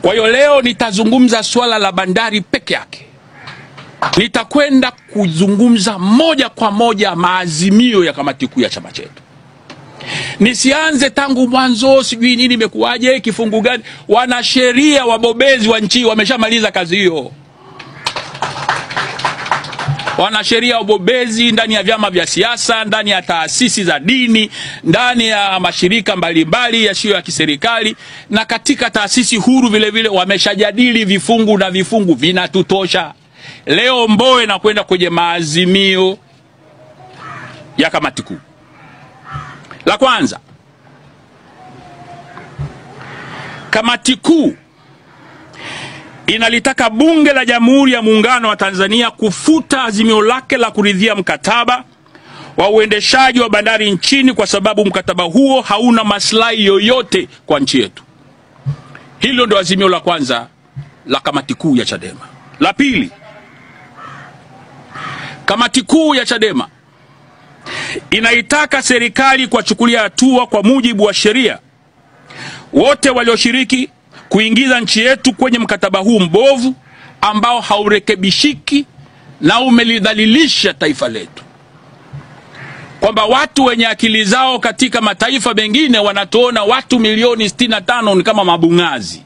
Kwa hiyo leo nitazungumza swala la bandari peke yake. Nitakwenda kuzungumza moja kwa moja maazimio ya kamati kuu ya chama chetu. Nisianze tangu mwanzo sijui nini imekuaje, kifungu gani. Wanasheria wabobezi wa nchi wameshamaliza kazi hiyo. Wanasheria wabobezi ndani ya vyama vya siasa, ndani ya taasisi za dini, ndani ya mashirika mbalimbali yasiyo ya kiserikali na katika taasisi huru vile vile wameshajadili vifungu na vifungu vinatutosha. Leo Mbowe na kwenda kwenye maazimio ya kamati kuu. La kwanza, kamati kuu inalitaka Bunge la Jamhuri ya Muungano wa Tanzania kufuta azimio lake la kuridhia mkataba wa uendeshaji wa bandari nchini kwa sababu mkataba huo hauna maslahi yoyote kwa nchi yetu. Hilo ndio azimio la kwanza la kamati kuu ya Chadema. La pili, kamati kuu ya Chadema inaitaka serikali kuwachukulia hatua kwa mujibu wa sheria wote walioshiriki kuingiza nchi yetu kwenye mkataba huu mbovu ambao haurekebishiki na umelidhalilisha taifa letu. Kwamba watu wenye akili zao katika mataifa mengine wanatuona watu milioni 65 ni kama mabungazi.